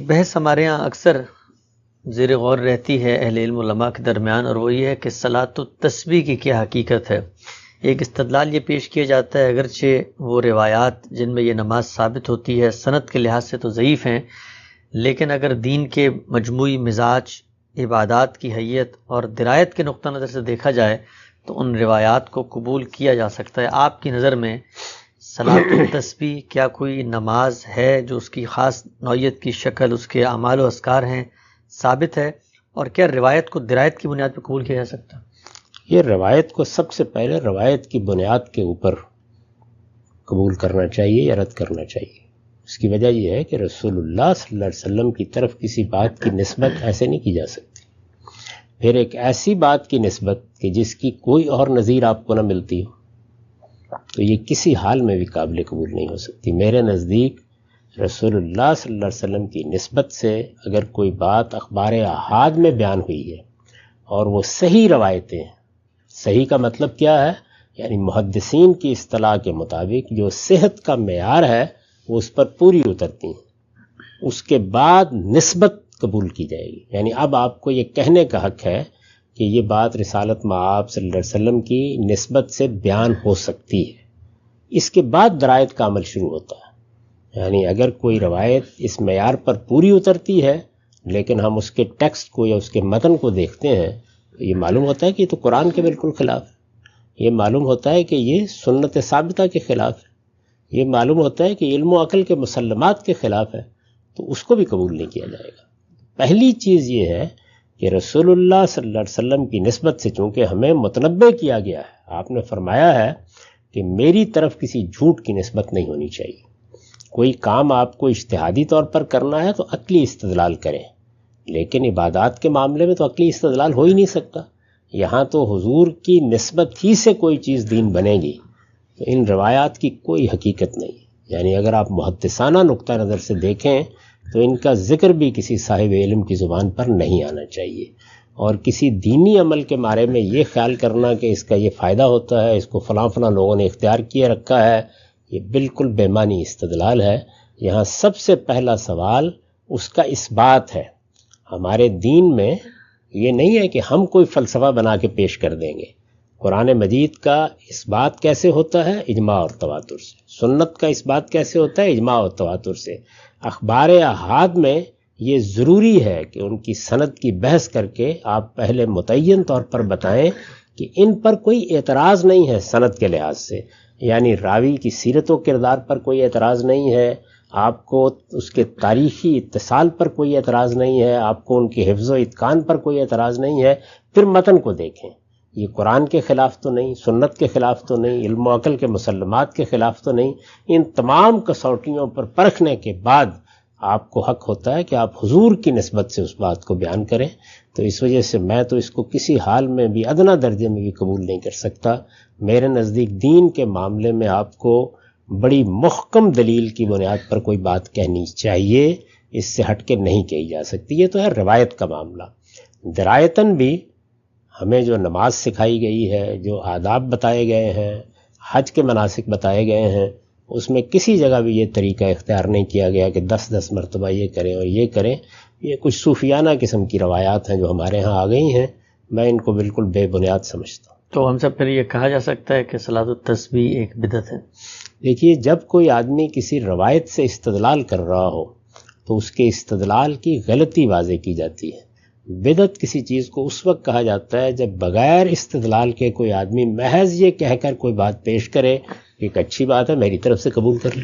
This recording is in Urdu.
ایک بحث ہمارے یہاں اکثر زیر غور رہتی ہے اہل علم علماء کے درمیان، اور وہ یہ ہے کہ صلاۃ التسبیح کی کیا حقیقت ہے۔ ایک استدلال یہ پیش کیا جاتا ہے، اگرچہ وہ روایات جن میں یہ نماز ثابت ہوتی ہے سند کے لحاظ سے تو ضعیف ہیں، لیکن اگر دین کے مجموعی مزاج، عبادات کی حیت اور درایت کے نقطہ نظر سے دیکھا جائے تو ان روایات کو قبول کیا جا سکتا ہے۔ آپ کی نظر میں صلاۃ التسبیح کیا کوئی نماز ہے جو اس کی خاص نوعیت کی شکل، اس کے اعمال و اذکار ہیں، ثابت ہے، اور کیا روایت کو درایت کی بنیاد پر قبول کیا جا سکتا ہے؟ یہ روایت کو سب سے پہلے روایت کی بنیاد کے اوپر قبول کرنا چاہیے یا رد کرنا چاہیے۔ اس کی وجہ یہ ہے کہ رسول اللہ صلی اللہ علیہ وسلم کی طرف کسی بات کی نسبت ایسے نہیں کی جا سکتی، پھر ایک ایسی بات کی نسبت کہ جس کی کوئی اور نظیر آپ کو نہ ملتی ہو، تو یہ کسی حال میں بھی قابل قبول نہیں ہو سکتی۔ میرے نزدیک رسول اللہ صلی اللہ علیہ وسلم کی نسبت سے اگر کوئی بات اخبار احاد میں بیان ہوئی ہے اور وہ صحیح روایتیں ہیں، صحیح کا مطلب کیا ہے؟ یعنی محدثین کی اصطلاح کے مطابق جو صحت کا معیار ہے وہ اس پر پوری اترتی ہیں، اس کے بعد نسبت قبول کی جائے گی۔ یعنی اب آپ کو یہ کہنے کا حق ہے کہ یہ بات رسالت مآب صلی اللہ علیہ وسلم کی نسبت سے بیان ہو سکتی ہے، اس کے بعد درایت کا عمل شروع ہوتا ہے۔ یعنی اگر کوئی روایت اس معیار پر پوری اترتی ہے لیکن ہم اس کے ٹیکسٹ کو یا اس کے متن کو دیکھتے ہیں تو یہ معلوم ہوتا ہے کہ یہ تو قرآن کے بالکل خلاف ہے، یہ معلوم ہوتا ہے کہ یہ سنت ثابتہ کے خلاف ہے، یہ معلوم ہوتا ہے کہ علم و عقل کے مسلمات کے خلاف ہے، تو اس کو بھی قبول نہیں کیا جائے گا۔ پہلی چیز یہ ہے کہ رسول اللہ صلی اللہ علیہ وسلم کی نسبت سے چونکہ ہمیں متنبع کیا گیا ہے، آپ نے فرمایا ہے کہ میری طرف کسی جھوٹ کی نسبت نہیں ہونی چاہیے۔ کوئی کام آپ کو اجتہادی طور پر کرنا ہے تو عقلی استدلال کریں، لیکن عبادات کے معاملے میں تو عقلی استدلال ہو ہی نہیں سکتا۔ یہاں تو حضور کی نسبت ہی سے کوئی چیز دین بنے گی، تو ان روایات کی کوئی حقیقت نہیں۔ یعنی اگر آپ محدثانہ نقطہ نظر سے دیکھیں تو ان کا ذکر بھی کسی صاحب علم کی زبان پر نہیں آنا چاہیے، اور کسی دینی عمل کے بارے میں یہ خیال کرنا کہ اس کا یہ فائدہ ہوتا ہے، اس کو فلاں فلاں لوگوں نے اختیار کیے رکھا ہے، یہ بالکل بے معنی استدلال ہے۔ یہاں سب سے پہلا سوال اس کا اثبات ہے۔ ہمارے دین میں یہ نہیں ہے کہ ہم کوئی فلسفہ بنا کے پیش کر دیں گے۔ قرآن مجید کا اثبات کیسے ہوتا ہے؟ اجماع اور تواتر سے۔ سنت کا اثبات کیسے ہوتا ہے؟ اجماع اور تواتر سے۔ اخبار احاد میں یہ ضروری ہے کہ ان کی سند کی بحث کر کے آپ پہلے متعین طور پر بتائیں کہ ان پر کوئی اعتراض نہیں ہے سند کے لحاظ سے، یعنی راوی کی سیرت و کردار پر کوئی اعتراض نہیں ہے، آپ کو اس کے تاریخی اتصال پر کوئی اعتراض نہیں ہے، آپ کو ان کے حفظ و اتقان پر کوئی اعتراض نہیں ہے۔ پھر متن کو دیکھیں، یہ قرآن کے خلاف تو نہیں، سنت کے خلاف تو نہیں، علم و عقل کے مسلمات کے خلاف تو نہیں۔ ان تمام کسوٹیوں پر پرکھنے کے بعد آپ کو حق ہوتا ہے کہ آپ حضور کی نسبت سے اس بات کو بیان کریں۔ تو اس وجہ سے میں تو اس کو کسی حال میں بھی ادنیٰ درجے میں بھی قبول نہیں کر سکتا۔ میرے نزدیک دین کے معاملے میں آپ کو بڑی محکم دلیل کی بنیاد پر کوئی بات کہنی چاہیے، اس سے ہٹ کے نہیں کہی جا سکتی۔ یہ تو ہے روایت کا معاملہ۔ درایتاً بھی ہمیں جو نماز سکھائی گئی ہے، جو آداب بتائے گئے ہیں، حج کے مناسک بتائے گئے ہیں، اس میں کسی جگہ بھی یہ طریقہ اختیار نہیں کیا گیا کہ 10 مرتبہ یہ کریں اور یہ کریں۔ یہ کچھ صوفیانہ قسم کی روایات ہیں جو ہمارے ہاں آ گئی ہیں، میں ان کو بالکل بے بنیاد سمجھتا ہوں۔ تو ہم سب پھر یہ کہا جا سکتا ہے کہ صلاۃ التسبیح ایک بدعت ہے؟ دیکھیے، جب کوئی آدمی کسی روایت سے استدلال کر رہا ہو تو اس کے استدلال کی غلطی واضح کی جاتی ہے۔ بدعت کسی چیز کو اس وقت کہا جاتا ہے جب بغیر استدلال کے کوئی آدمی محض یہ کہہ کر کوئی بات پیش کرے کہ ایک اچھی بات ہے، میری طرف سے قبول کر لی۔